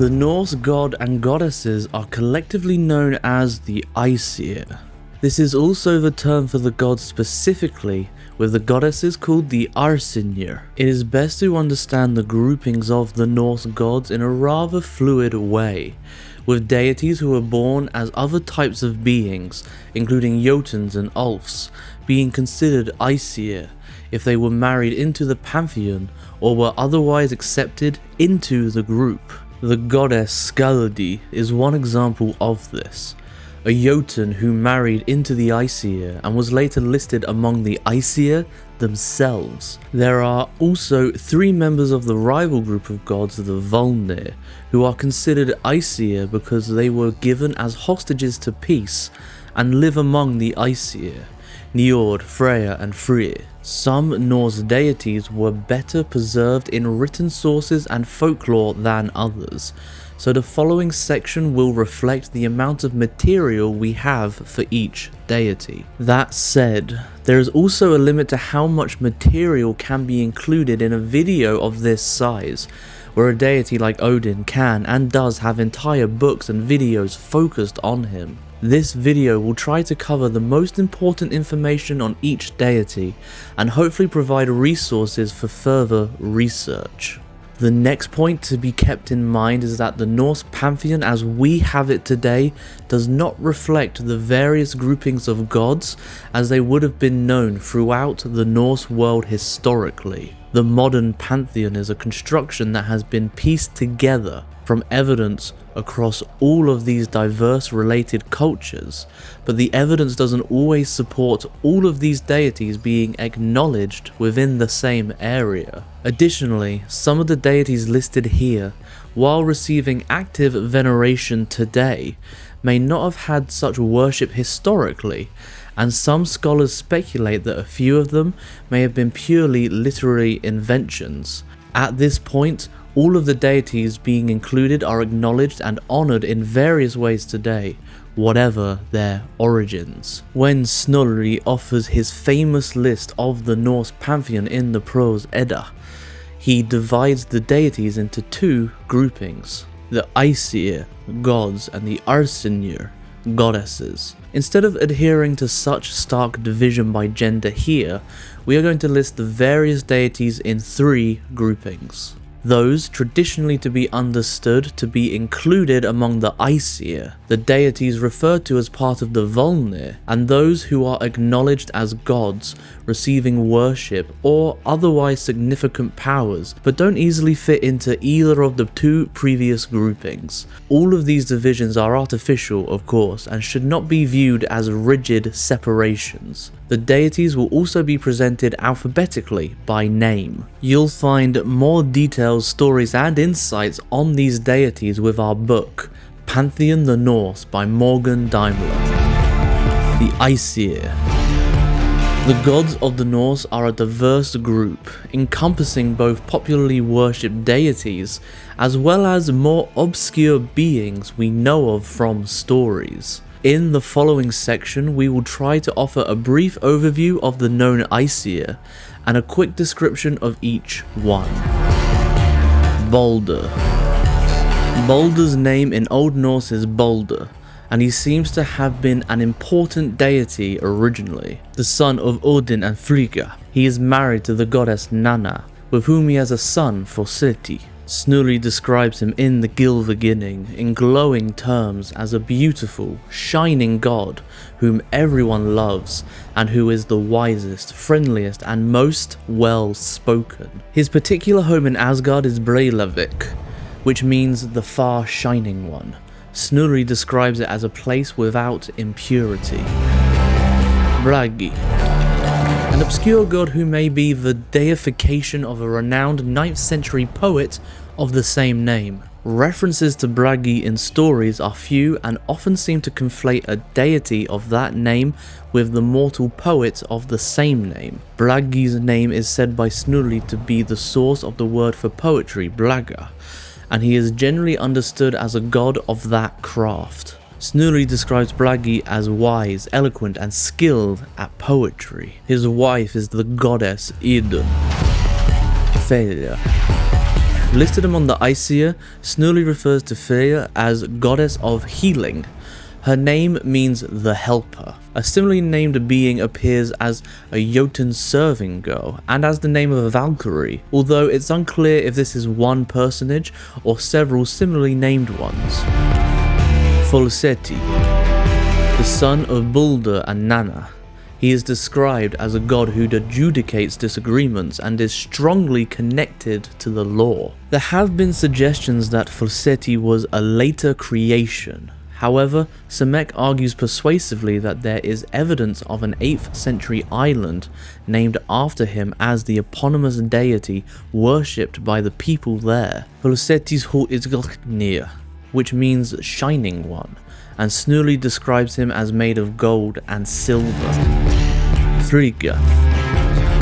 The Norse god and goddesses are collectively known as the Æsir. This is also the term for the gods specifically, with the goddesses called the Æsir. It is best to understand the groupings of the Norse gods in a rather fluid way, with deities who were born as other types of beings, including Jotuns and Ulfs, being considered Æsir if they were married into the Pantheon or were otherwise accepted into the group. The goddess Skadi is one example of this, a Jotun who married into the Æsir and was later listed among the Æsir themselves. There are also 3 members of the rival group of gods, the Vanir, who are considered Æsir because they were given as hostages to peace and live among the Æsir, Njord, Freya and Frigga. Some Norse deities were better preserved in written sources and folklore than others, so the following section will reflect the amount of material we have for each deity. That said, there is also a limit to how much material can be included in a video of this size, where a deity like Odin can and does have entire books and videos focused on him. This video will try to cover the most important information on each deity and hopefully provide resources for further research. The next point to be kept in mind is that the Norse Pantheon as we have it today does not reflect the various groupings of gods as they would have been known throughout the Norse world historically. The modern Pantheon is a construction that has been pieced together from evidence across all of these diverse related cultures, but the evidence doesn't always support all of these deities being acknowledged within the same area. Additionally, some of the deities listed here, while receiving active veneration today, may not have had such worship historically, and some scholars speculate that a few of them may have been purely literary inventions. At this point, all of the deities being included are acknowledged and honoured in various ways today, whatever their origins. When Snorri offers his famous list of the Norse Pantheon in the Prose Edda, he divides the deities into 2 groupings, the Æsir, gods, and the Æsir, goddesses. Instead of adhering to such stark division by gender here, we are going to list the various deities in 3 groupings. Those traditionally to be understood to be included among the Æsir, the deities referred to as part of the Vanir, and those who are acknowledged as gods, receiving worship or otherwise significant powers, but don't easily fit into either of the 2 previous groupings. All of these divisions are artificial, of course, and should not be viewed as rigid separations. The deities will also be presented alphabetically by name. You'll find more details, stories and insights on these deities with our book, Pantheon the Norse by Morgan Daimler. The Æsir. The gods of the Norse are a diverse group, encompassing both popularly worshipped deities as well as more obscure beings we know of from stories. In the following section, we will try to offer a brief overview of the known Æsir and a quick description of each one. Baldur. Baldur's name in Old Norse is Baldur, and he seems to have been an important deity originally. The son of Odin and Frigga, he is married to the goddess Nanna, with whom he has a son, Forseti. Snorri describes him in the Gylfaginning in glowing terms as a beautiful, shining god whom everyone loves and who is the wisest, friendliest and most well-spoken. His particular home in Asgard is Breiðavik, which means the far shining one. Snorri describes it as a place without impurity. Bragi. An obscure god who may be the deification of a renowned 9th century poet of the same name. References to Bragi in stories are few and often seem to conflate a deity of that name with the mortal poet of the same name. Bragi's name is said by Snorri to be the source of the word for poetry, braga, and he is generally understood as a god of that craft. Snorri describes Bragi as wise, eloquent and skilled at poetry. His wife is the goddess Idunna. Failure. Listed among the Æsir, Snorri refers to Freyja as goddess of healing. Her name means the helper. A similarly named being appears as a Jotun serving girl and as the name of a Valkyrie, although it's unclear if this is one personage or several similarly named ones. Forseti, the son of Baldur and Nanna. He is described as a god who adjudicates disagreements and is strongly connected to the law. There have been suggestions that Forseti was a later creation. However, Simek argues persuasively that there is evidence of an 8th century island named after him as the eponymous deity worshipped by the people there. Forseti's Hoðr, which means shining one, and Snorri describes him as made of gold and silver. Frigga.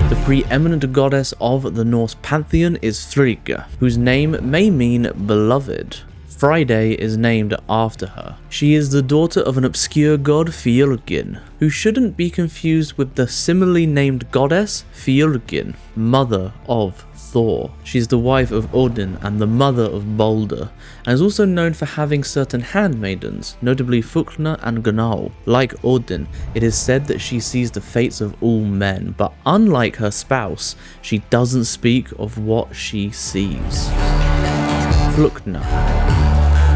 The preeminent goddess of the Norse Pantheon is Frigga, whose name may mean beloved. Friday is named after her. She is the daughter of an obscure god, Fjölgyn, who shouldn't be confused with the similarly named goddess, Fjölgyn, mother of Thor. She is the wife of Odin and the mother of Baldur, and is also known for having certain handmaidens, notably Fulla and Gerd. Like Odin, it is said that she sees the fates of all men, but unlike her spouse, she doesn't speak of what she sees. Fulla.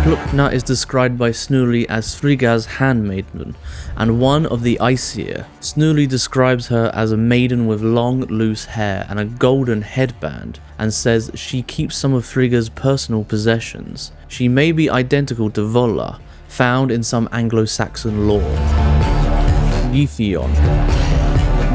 Hlín is described by Snorri as Frigga's handmaiden and one of the Æsir. Snorri describes her as a maiden with long, loose hair and a golden headband, and says she keeps some of Frigga's personal possessions. She may be identical to Fulla, found in some Anglo-Saxon lore. Gefjon.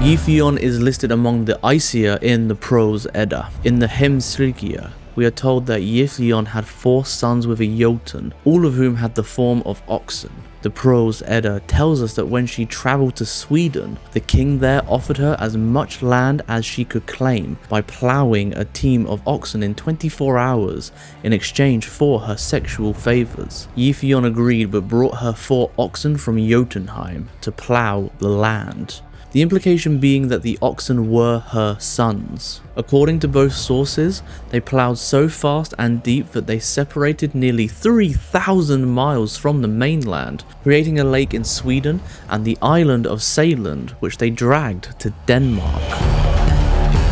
Gefjon is listed among the Æsir in the Prose Edda. In the Heimskringja, we are told that Gefjon had 4 sons with a Jotun, all of whom had the form of oxen. The Prose Edda tells us that when she travelled to Sweden, the king there offered her as much land as she could claim by ploughing a team of oxen in 24 hours in exchange for her sexual favours. Gefjon agreed but brought her 4 oxen from Jotunheim to plough the land. The implication being that the oxen were her sons. According to both sources, they ploughed so fast and deep that they separated nearly 3,000 miles from the mainland, creating a lake in Sweden and the island of Sæland, which they dragged to Denmark.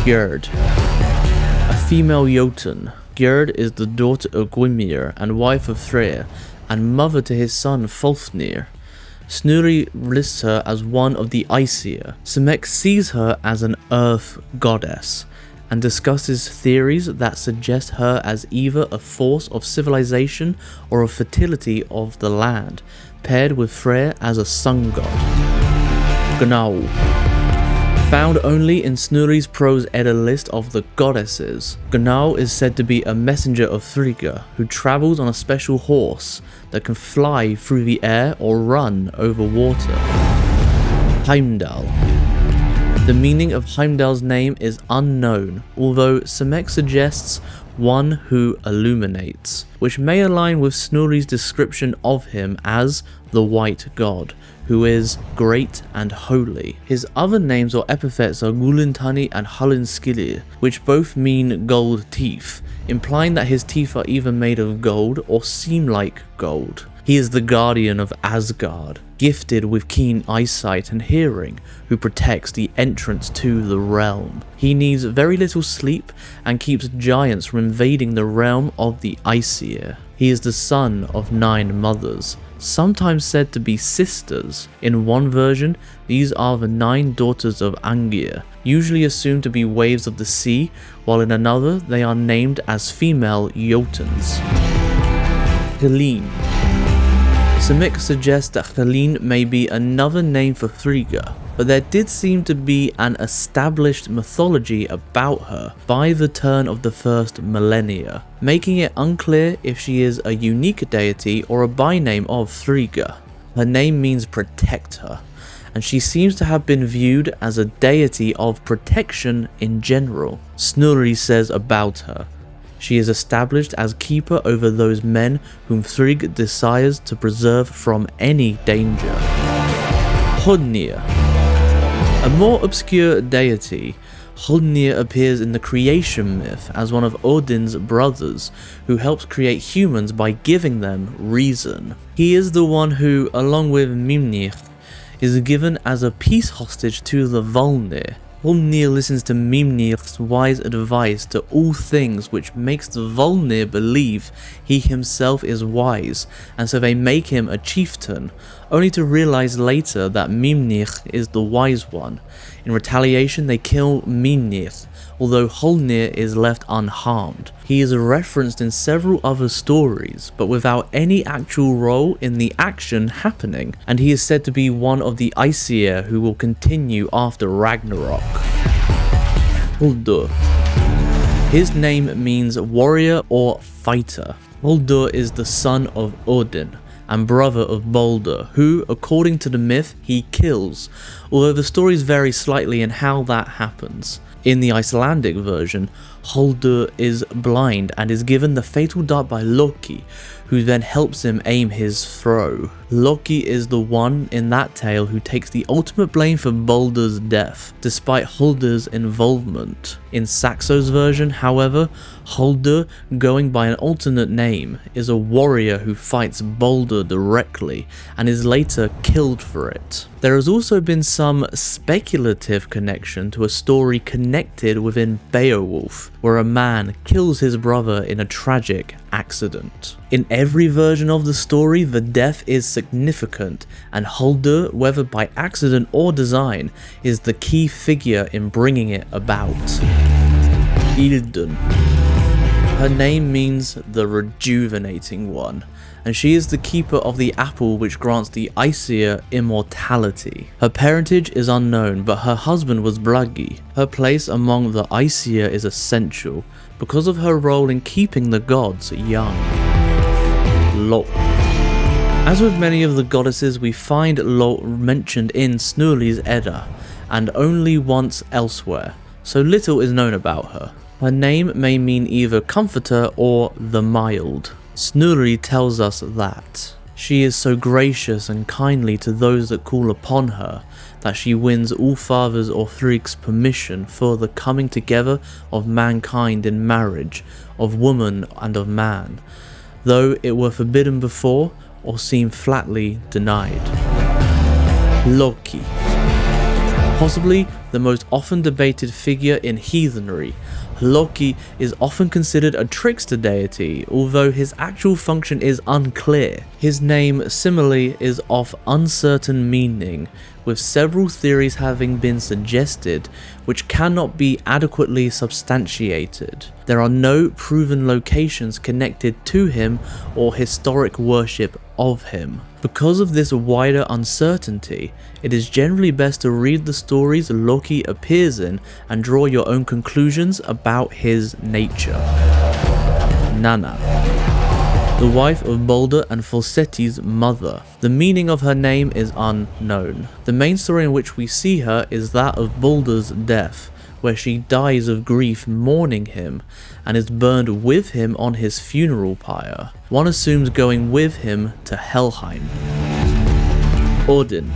Gerd. A female Jotun, Gerd is the daughter of Hoenur and wife of Freyja, and mother to his son Fafnir. Snorri lists her as one of the Æsir. Simek sees her as an earth goddess, and discusses theories that suggest her as either a force of civilization or a fertility of the land, paired with Freyja as a sun god. Gnaw. Found only in Snorri's Prose Edda list of the goddesses, Gnaw is said to be a messenger of Frigga who travels on a special horse that can fly through the air or run over water. Heimdall. The meaning of Heimdall's name is unknown, although Simek suggests one who illuminates, which may align with Snorri's description of him as the White God, who is great and holy. His other names or epithets are Gulintani and Hallinskili, which both mean gold teeth, implying that his teeth are either made of gold or seem like gold. He is the guardian of Asgard, gifted with keen eyesight and hearing, who protects the entrance to the realm. He needs very little sleep and keeps giants from invading the realm of the Æsir. He is the son of 9 mothers, sometimes said to be sisters. In one version, these are the 9 daughters of Æsir, usually assumed to be waves of the sea, while in another they are named as female Jotuns. Hlín. Simek suggests that Hlín may be another name for Frigga, but there did seem to be an established mythology about her by the turn of the first millennia, making it unclear if she is a unique deity or a byname of Frigga. Her name means protector, and she seems to have been viewed as a deity of protection in general. Snorri says about her, she is established as keeper over those men whom Frigg desires to preserve from any danger. Hoenur. A more obscure deity, Hoenur appears in the creation myth as one of Odin's brothers who helps create humans by giving them reason. He is the one who, along with Mimnir, is given as a peace hostage to the Vanir. Hoenur listens to Mimnir's wise advice to all things, which makes the Vanir believe he himself is wise, and so they make him a chieftain, only to realize later that Mimnir is the wise one. In retaliation, they kill Mimnir, although Hoenur is left unharmed. He is referenced in several other stories, but without any actual role in the action happening, and he is said to be one of the Æsir who will continue after Ragnarok. Baldur. His name means warrior or fighter. Baldur is the son of Odin and brother of Baldur, who, according to the myth, he kills, although the stories vary slightly in how that happens. In the Icelandic version, Baldur is blind and is given the fatal dart by Loki, who then helps him aim his throw. Loki is the one in that tale who takes the ultimate blame for Baldur's death, despite Baldur's involvement. In Saxo's version, however, Baldur, going by an alternate name, is a warrior who fights Baldur directly and is later killed for it. There has also been some speculative connection to a story connected within Beowulf, where a man kills his brother in a tragic accident. In every version of the story, the death is significant, and Baldur, whether by accident or design, is the key figure in bringing it about. Idunna. Her name means the rejuvenating one, and she is the keeper of the apple which grants the Æsir immortality. Her parentage is unknown, but her husband was Bragi. Her place among the Æsir is essential, because of her role in keeping the gods young. Lofn. As with many of the goddesses, we find Lofn mentioned in Snorri's Edda, and only once elsewhere, so little is known about her. Her name may mean either comforter or the mild. Snorri tells us that she is so gracious and kindly to those that call upon her, that she wins all fathers or Frigga's permission for the coming together of mankind in marriage, of woman and of man, though it were forbidden before or seem flatly denied. Loki. Possibly the most often debated figure in heathenry, Loki is often considered a trickster deity, although his actual function is unclear. His name similarly is of uncertain meaning, with several theories having been suggested, which cannot be adequately substantiated. There are no proven locations connected to him or historic worship of him. Because of this wider uncertainty, it is generally best to read the stories Loki appears in and draw your own conclusions about his nature. Nanna. The wife of Baldur and Forseti's mother. The meaning of her name is unknown. The main story in which we see her is that of Baldur's death, where she dies of grief mourning him and is burned with him on his funeral pyre. One assumes going with him to Helheim. Odin.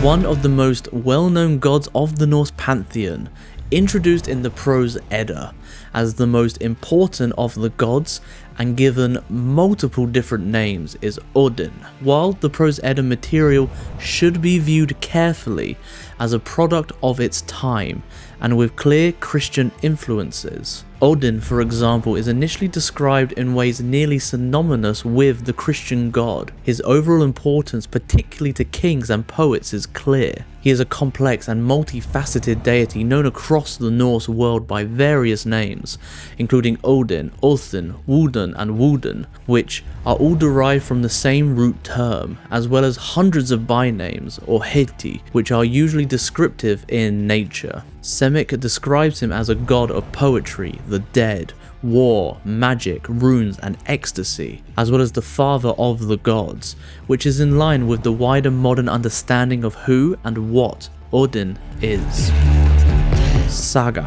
One of the most well-known gods of the Norse Pantheon, introduced in the prose Edda as the most important of the gods and given multiple different names, is Odin. While the prose Edda material should be viewed carefully as a product of its time and with clear Christian influences, Odin, for example, is initially described in ways nearly synonymous with the Christian god. His overall importance, particularly to kings and poets, is clear. He is a complex and multifaceted deity known across the Norse world by various names, including Odin, Othin, Woden and Woden, which are all derived from the same root term, as well as hundreds of bynames, or heiti, which are usually descriptive in nature. Semic describes him as a god of poetry, the dead, war, magic, runes and ecstasy, as well as the father of the gods, which is in line with the wider modern understanding of who and what Odin is. Sága.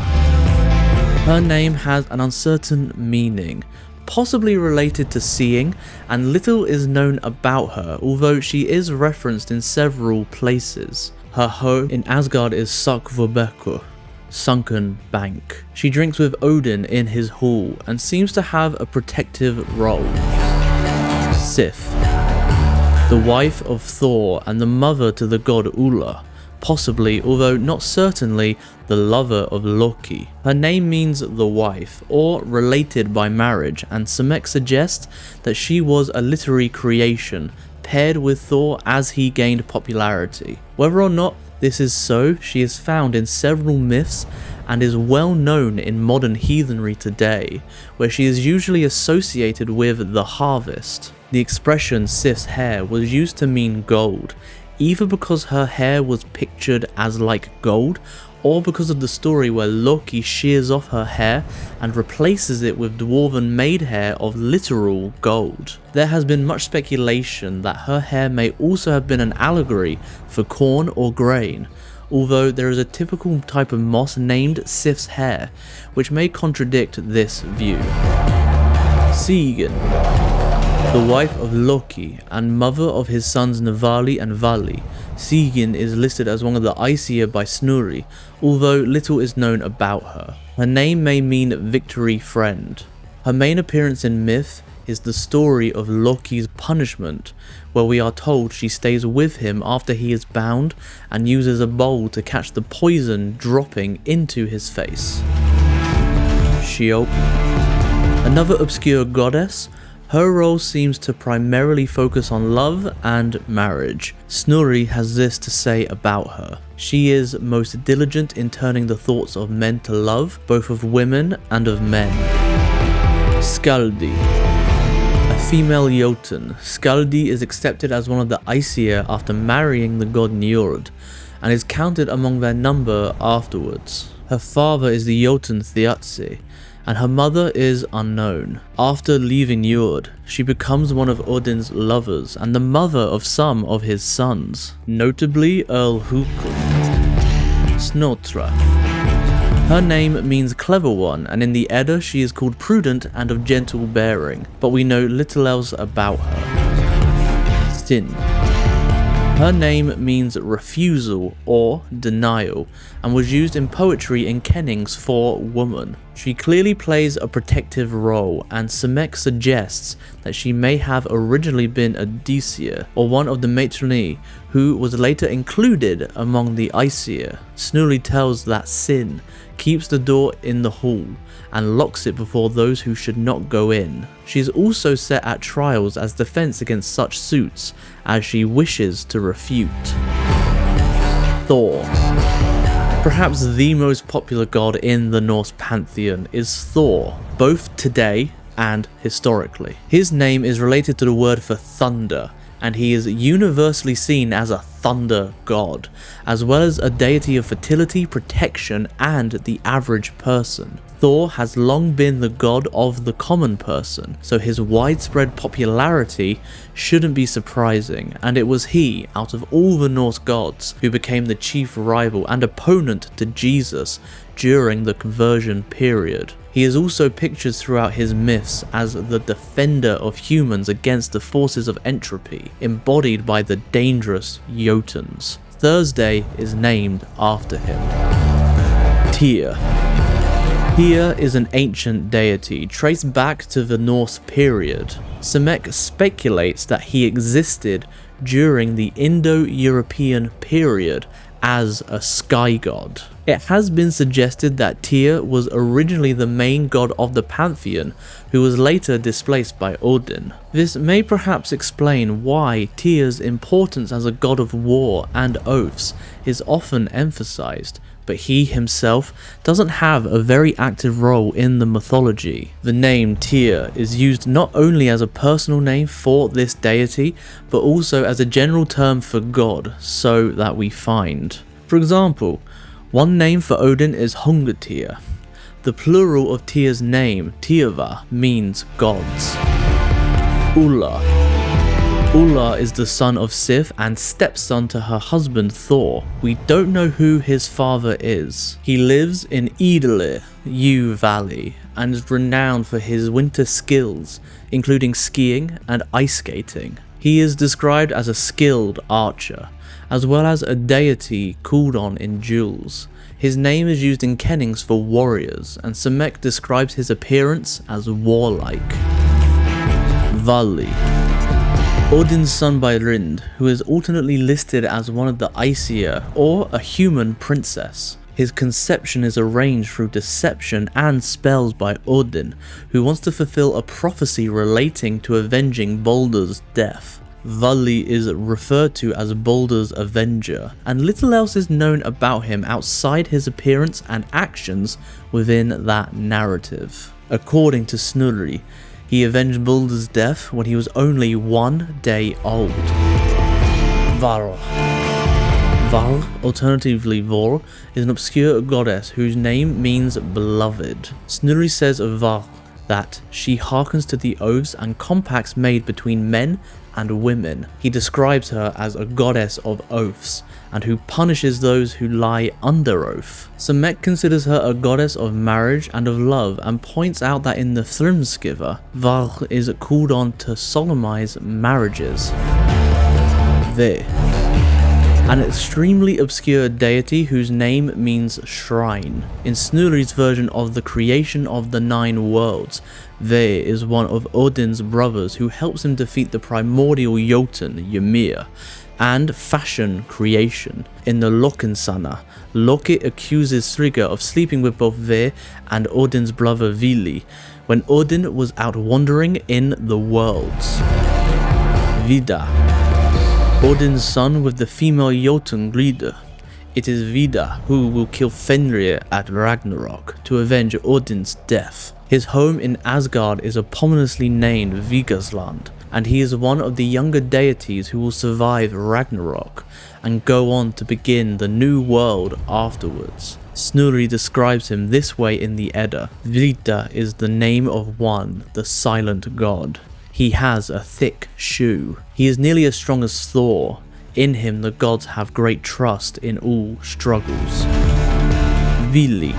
Her name has an uncertain meaning, possibly related to seeing, and little is known about her, although she is referenced in several places. Her home in Asgard is Sakvobekkur, sunken bank. She drinks with Odin in his hall and seems to have a protective role. Sif, the wife of Thor and the mother to the god Ulla, possibly, although not certainly, the lover of Loki. Her name means the wife, or related by marriage, and Simek suggests that she was a literary creation, paired with Thor as he gained popularity. Whether or not this is so, she is found in several myths and is well known in modern heathenry today, where she is usually associated with the harvest. The expression Sif's hair was used to mean gold, either because her hair was pictured as like gold, or because of the story where Loki shears off her hair and replaces it with dwarven maid hair of literal gold. There has been much speculation that her hair may also have been an allegory for corn or grain, although there is a typical type of moss named Sif's hair, which may contradict this view. Sigyn, the wife of Loki and mother of his sons Navali and Vali, Sigyn is listed as one of the Æsir by Snorri, although little is known about her. Her name may mean victory friend. Her main appearance in myth is the story of Loki's punishment, where we are told she stays with him after he is bound and uses a bowl to catch the poison dropping into his face. Sheol, another obscure goddess. Her role seems to primarily focus on love and marriage. Snorri has this to say about her. She is most diligent in turning the thoughts of men to love, both of women and of men. Skadi, a female Jotun. Skadi is accepted as one of the Æsir after marrying the god Njord, and is counted among their number afterwards. Her father is the Jotun Thiazi, and her mother is unknown. After leaving Njord, she becomes one of Odin's lovers and the mother of some of his sons, notably Earl Hukul. Snotra. Her name means clever one, and in the Edda she is called prudent and of gentle bearing, but we know little else about her. Sin. Her name means refusal or denial, and was used in poetry in kennings for woman. She clearly plays a protective role, and Simek suggests that she may have originally been a Aesir, or one of the matroni, who was later included among the Æsir. Snorri tells that Sin keeps the door in the hall and locks it before those who should not go in. She is also set at trials as defense against such suits, as she wishes to refute. Thor. Perhaps the most popular god in the Norse Pantheon is Thor, both today and historically. His name is related to the word for thunder, and he is universally seen as a thunder god, as well as a deity of fertility, protection, and the average person. Thor has long been the god of the common person, so his widespread popularity shouldn't be surprising, and it was he, out of all the Norse gods, who became the chief rival and opponent to Jesus during the conversion period. He is also pictured throughout his myths as the defender of humans against the forces of entropy, embodied by the dangerous Jotuns. Thursday is named after him. Tyr. Tyr is an ancient deity traced back to the Norse period. Simek speculates that he existed during the Indo-European period as a sky god. It has been suggested that Tyr was originally the main god of the Pantheon, who was later displaced by Odin. This may perhaps explain why Tyr's importance as a god of war and oaths is often emphasized, but he himself doesn't have a very active role in the mythology. The name Tyr is used not only as a personal name for this deity, but also as a general term for god, so that we find. For example, one name for Odin is Hungatyr. The plural of Tyr's name, Tyrva, means gods. Ulla. Ulla is the son of Sif and stepson to her husband Thor. We don't know who his father is. He lives in Idunna Valley and is renowned for his winter skills, including skiing and ice skating. He He is described as a skilled archer, as well as a deity called on in duels. His name is used in kennings for warriors, and Samek describes his appearance as warlike. Vali, Odin's son by Rind, who is alternately listed as one of the Æsir or a human princess. His conception is arranged through deception and spells by Odin, who wants to fulfill a prophecy relating to avenging Baldur's death. Vali is referred to as Baldur's Avenger, and little else is known about him outside his appearance and actions within that narrative. According to Snorri, he avenged Baldur's death when he was only 1 day old. Varl, alternatively Vor, is an obscure goddess whose name means beloved. Snorri says of Varl that she hearkens to the oaths and compacts made between men and women. He describes her as a goddess of oaths, and who punishes those who lie under oath. Samek considers her a goddess of marriage and of love, and points out that in the Thrymskiva, Varl is called on to solemnize marriages. Ve, an extremely obscure deity whose name means shrine. In Snorri's version of the creation of the 9 worlds, Ve is one of Odin's brothers who helps him defeat the primordial Jotun, Ymir, and fashion creation. In the Lokinsana, Loki accuses Frigga of sleeping with both Ve and Odin's brother Vili when Odin was out wandering in the worlds. Vida, Odin's son with the female Jotun Grid. It is Vida who will kill Fenrir at Ragnarok to avenge Odin's death. His home in Asgard is ominously named Vigarsland, and he is one of the younger deities who will survive Ragnarok and go on to begin the new world afterwards. Snorri describes him this way in the Edda: Vida is the name of one, the silent god. He has a thick shoe. He is nearly as strong as Thor. In him the gods have great trust in all struggles. Vili,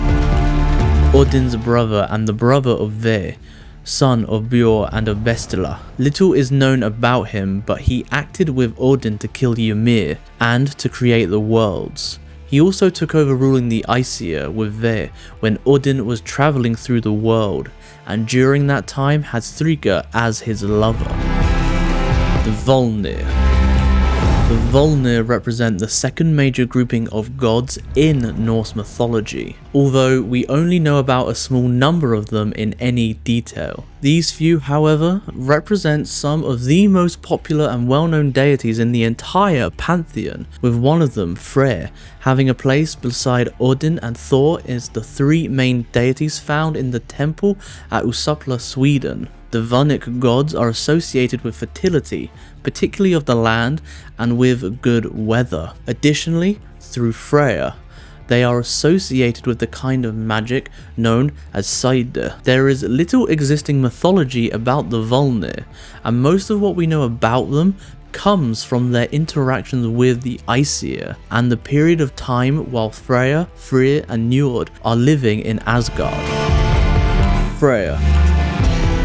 Odin's brother and the brother of Ve, son of Björn and of Bestela. Little is known about him, but he acted with Odin to kill Ymir and to create the worlds. He also took over ruling the Æsir with Ve when Odin was travelling through the world, and during that time had Frigga as his lover. The Volnir. The Volnir represent the second major grouping of gods in Norse mythology, although we only know about a small number of them in any detail. These few, however, represent some of the most popular and well-known deities in the entire Pantheon, with one of them, Freyr, having a place beside Odin and Thor as the 3 main deities found in the temple at Uppsala, Sweden. The Vanir gods are associated with fertility, particularly of the land, and with good weather. Additionally, through Freya, they are associated with the kind of magic known as Side. There is little existing mythology about the Volnir, and most of what we know about them comes from their interactions with the Æsir and the period of time while Freya, Freyr and Njord are living in Asgard. Freya.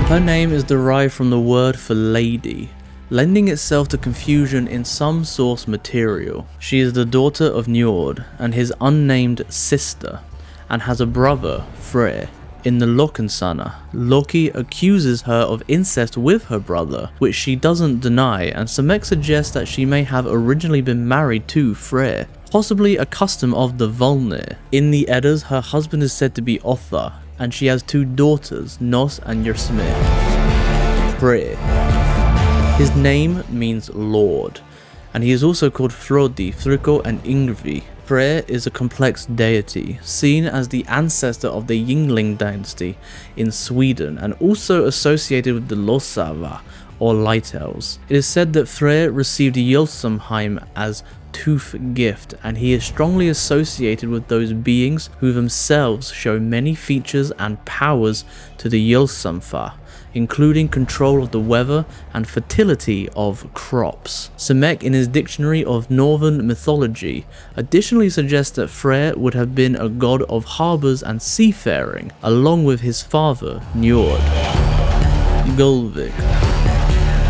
Her name is derived from the word for lady, lending itself to confusion in some source material. She is the daughter of Njord and his unnamed sister, and has a brother, Freyr. In the Lokinsana, Loki accuses her of incest with her brother, which she doesn't deny, and Samek suggests that she may have originally been married to Freyr, possibly a custom of the Volnir. In the Eddas, her husband is said to be Othar, and she has 2 daughters, Nos and Jörsmir. Freyr. His name means Lord, and he is also called Frodi, Friko and Yngvi. Freyr is a complex deity, seen as the ancestor of the Yngling dynasty in Sweden, and also associated with the Losava, or Light Elves. It is said that Freyr received Jötunheim as tooth gift, and he is strongly associated with those beings who themselves show many features and powers to the Jötunfa, including control of the weather and fertility of crops. Samek, in his Dictionary of Northern Mythology, additionally suggests that Freyr would have been a god of harbours and seafaring, along with his father, Njord. Gullveig.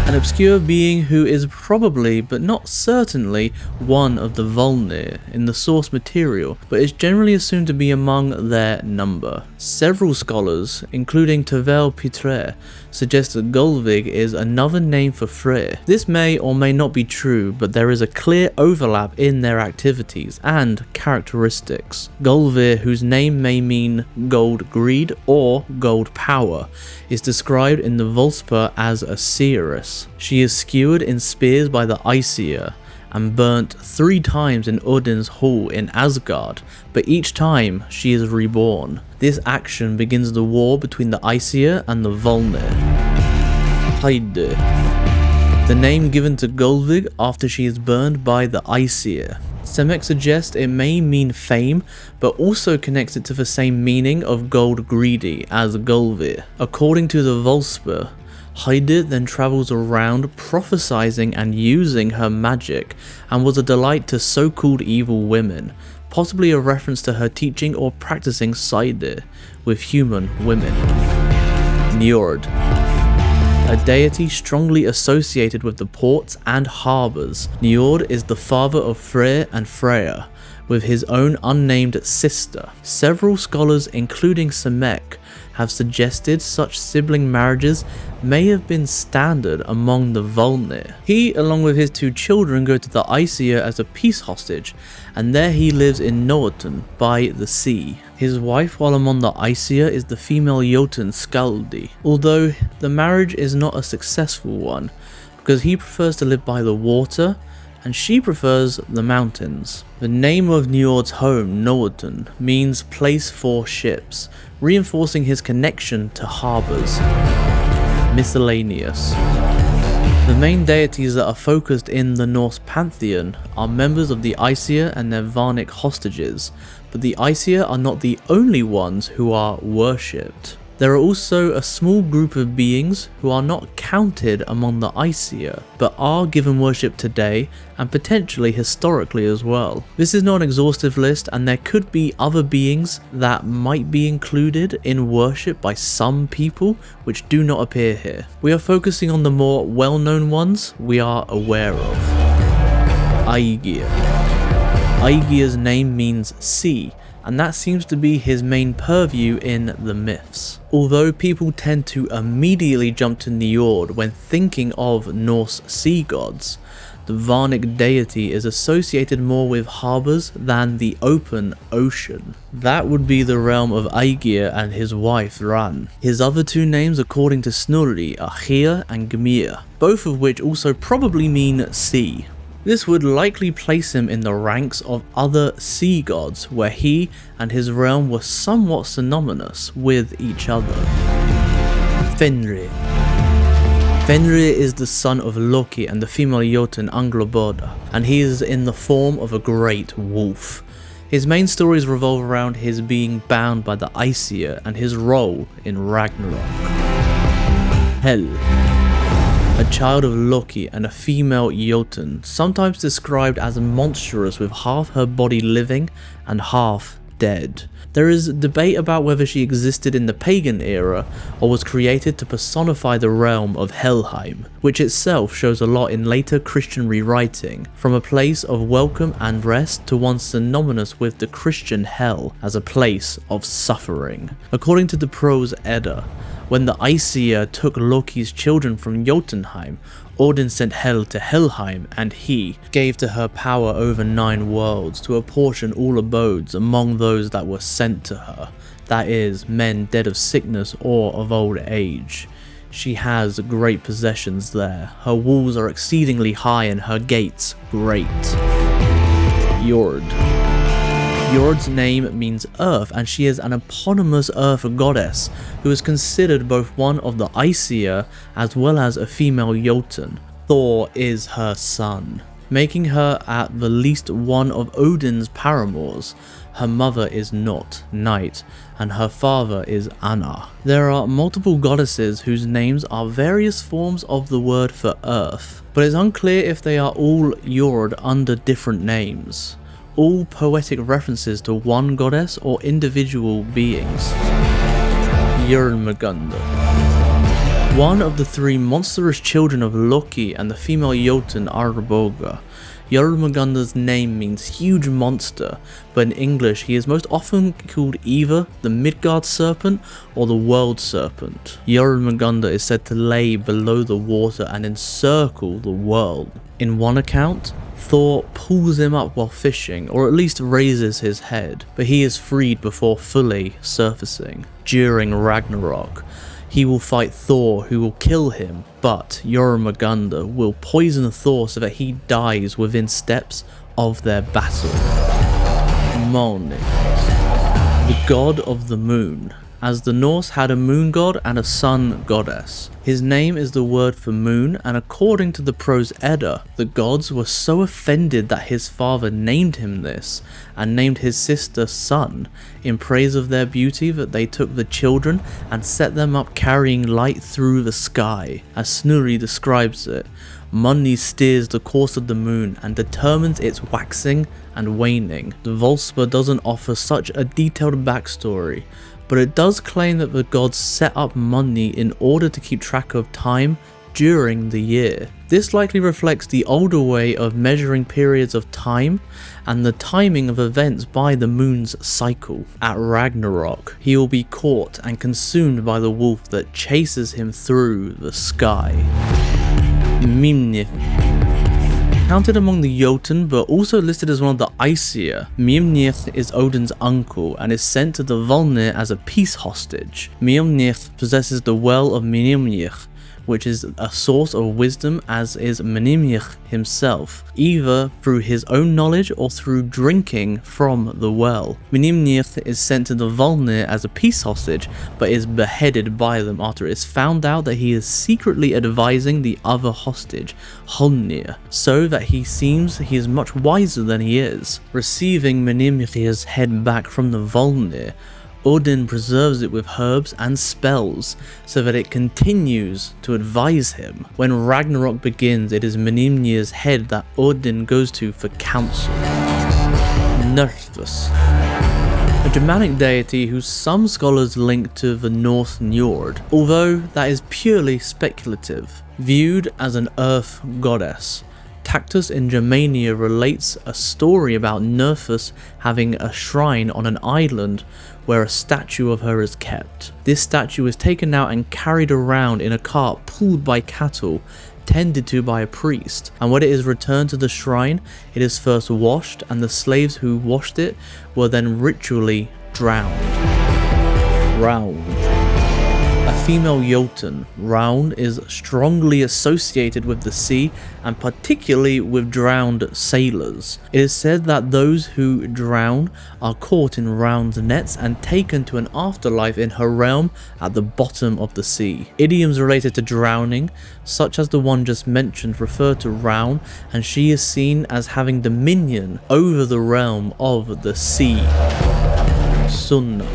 An obscure being who is probably, but not certainly, one of the Vanir in the source material, but is generally assumed to be among their number. Several scholars, including Tavel Pitre, suggest that Gullveig is another name for Freyr. This may or may not be true, but there is a clear overlap in their activities and characteristics. Gullveig, whose name may mean gold greed or gold power, is described in the Volsper as a seeress. She is skewered in spears by the Æsir and burnt 3 times in Odin's hall in Asgard, but each time she is reborn. This action begins the war between the Æsir and the Vanir. Heide, the name given to Gullveig after she is burned by the Æsir. Semek suggests it may mean fame, but also connects it to the same meaning of gold greedy as Gullveig. According to the Volsper, Heide then travels around prophesizing and using her magic, and was a delight to so-called evil women, possibly a reference to her teaching or practicing Side with human women. Njord, a deity strongly associated with the ports and harbours. Njord is the father of Freyr and Freya, with his own unnamed sister. Several scholars, including Semek, have suggested such sibling marriages may have been standard among the Vanir. He, along with his 2 children, go to the Æsir as a peace hostage, and there he lives in Noatun by the sea. His wife while among the Æsir is the female Jotun Skadi, although the marriage is not a successful one, because he prefers to live by the water and she prefers the mountains. The name of Njord's home, Noatun, means place for ships, reinforcing his connection to harbours. Miscellaneous. The main deities that are focused in the Norse Pantheon are members of the Æsir and their Varnic hostages, but the Æsir are not the only ones who are worshipped. There are also a small group of beings who are not counted among the Æsir, but are given worship today and potentially historically as well. This is not an exhaustive list, and there could be other beings that might be included in worship by some people which do not appear here. We are focusing on the more well-known ones we are aware of. Ægir. Ægir's name means sea, and that seems to be his main purview in the myths. Although people tend to immediately jump to Njord when thinking of Norse sea gods, the Varnic deity is associated more with harbours than the open ocean. That would be the realm of Ægir and his wife Ran. His other 2 names according to Snorri are Hlín and Gmir, both of which also probably mean sea. This would likely place him in the ranks of other sea gods, where he and his realm were somewhat synonymous with each other. Fenrir. Fenrir is the son of Loki and the female Jotun Angloboda, and he is in the form of a great wolf. His main stories revolve around his being bound by the Æsir and his role in Ragnarok. Hel. A child of Loki and a female Jotun, sometimes described as monstrous with half her body living and half dead. There is debate about whether she existed in the Pagan era or was created to personify the realm of Helheim, which itself shows a lot in later Christian rewriting, from a place of welcome and rest to one synonymous with the Christian hell as a place of suffering. According to the Prose Edda, when the Æsir took Loki's children from Jotunheim, Odin sent Hel to Helheim, and he gave to her power over 9 worlds to apportion all abodes among those that were sent to her, that is, men dead of sickness or of old age. She has great possessions there, her walls are exceedingly high and her gates great. Jord. Jord's name means earth, and she is an eponymous earth goddess who is considered both one of the Æsir as well as a female Jotun. Thor is her son, making her at the least one of Odin's paramours. Her mother is not Night, and her father is Anna. There are multiple goddesses whose names are various forms of the word for earth, but it's unclear if they are all Jord under different names. All poetic references to one goddess or individual beings. Jörmungandr. One of the three monstrous children of Loki and the female Jotun Arboga. Jormungandr's name means huge monster, but in English he is most often called either the Midgard serpent or the world serpent. Jormungandr is said to lay below the water and encircle the world. In one account, Thor pulls him up while fishing, or at least raises his head, but he is freed before fully surfacing. During Ragnarok, he will fight Thor, who will kill him, but Jormungandr will poison Thor so that he dies within steps of their battle. Mjolnir, the god of the moon. As the Norse had a moon god and a sun goddess. His name is the word for moon, and according to the prose Edda, the gods were so offended that his father named him this, and named his sister Sun, in praise of their beauty, that they took the children and set them up carrying light through the sky. As Snorri describes it, Mjolnir steers the course of the moon and determines its waxing and waning. The Volspa doesn't offer such a detailed backstory, but it does claim that the gods set up Mjolnir in order to keep track of time during the year. This likely reflects the older way of measuring periods of time and the timing of events by the moon's cycle. At Ragnarok, he will be caught and consumed by the wolf that chases him through the sky. Mimnir. Counted among the Jotun, but also listed as one of the Æsir, Mjolnir is Odin's uncle and is sent to the Vanir as a peace hostage. Mjolnir possesses the well of Mjolnir, which is a source of wisdom, as is Mjolnir himself, either through his own knowledge or through drinking from the well. Mjolnir is sent to the Vanir as a peace hostage, but is beheaded by them after it is found out that he is secretly advising the other hostage, Hoenur, so that he seems he is much wiser than he is. Receiving Mjolnir's head back from the Vanir, Odin preserves it with herbs and spells so that it continues to advise him. When Ragnarok begins, it is Mjolnir's head that Odin goes to for counsel. Nerthus, a Germanic deity who some scholars link to the Norse Njord, although that is purely speculative. Viewed as an earth goddess, Tacitus in Germania relates a story about Nerthus having a shrine on an island where a statue of her is kept. This statue is taken out and carried around in a cart pulled by cattle, tended to by a priest, and when it is returned to the shrine, it is first washed, and the slaves who washed it were then ritually drowned. Round. A female Jotun, Round is strongly associated with the sea and particularly with drowned sailors. It is said that those who drown are caught in Round's nets and taken to an afterlife in her realm at the bottom of the sea. Idioms related to drowning, such as the one just mentioned, refer to Round, and she is seen as having dominion over the realm of the sea. Sunna.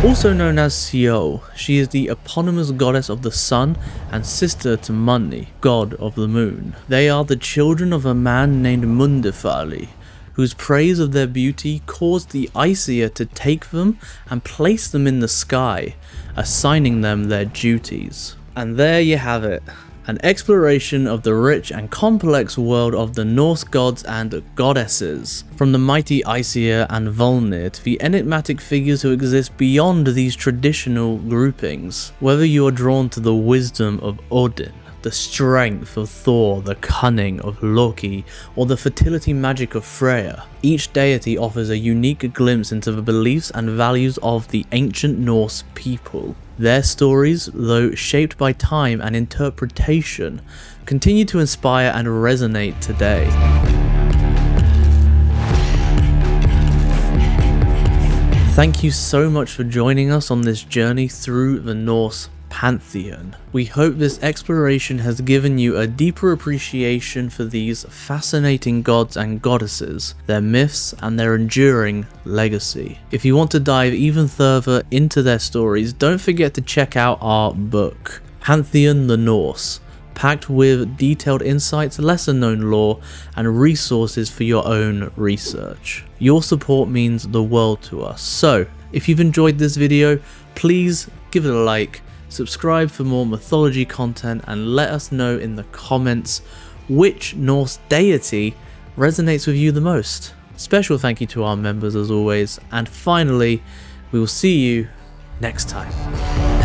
Also known as Sio, she is the eponymous goddess of the sun and sister to Mani, god of the moon. They are the children of a man named Mundifali, whose praise of their beauty caused the Æsir to take them and place them in the sky, assigning them their duties. And there you have it. An exploration of the rich and complex world of the Norse gods and goddesses, from the mighty Æsir and Vanir to the enigmatic figures who exist beyond these traditional groupings. Whether you are drawn to the wisdom of Odin, the strength of Thor, the cunning of Loki, or the fertility magic of Freya, each deity offers a unique glimpse into the beliefs and values of the ancient Norse people. Their stories, though shaped by time and interpretation, continue to inspire and resonate today. Thank you so much for joining us on this journey through the Norse Pantheon. We hope this exploration has given you a deeper appreciation for these fascinating gods and goddesses, their myths, and their enduring legacy. If you want to dive even further into their stories, don't forget to check out our book, Pantheon the Norse, packed with detailed insights, lesser known lore, and resources for your own research. Your support means the world to us, so if you've enjoyed this video, please give it a like, subscribe for more mythology content, and let us know in the comments which Norse deity resonates with you the most. Special thank you to our members as always, and finally, we will see you next time.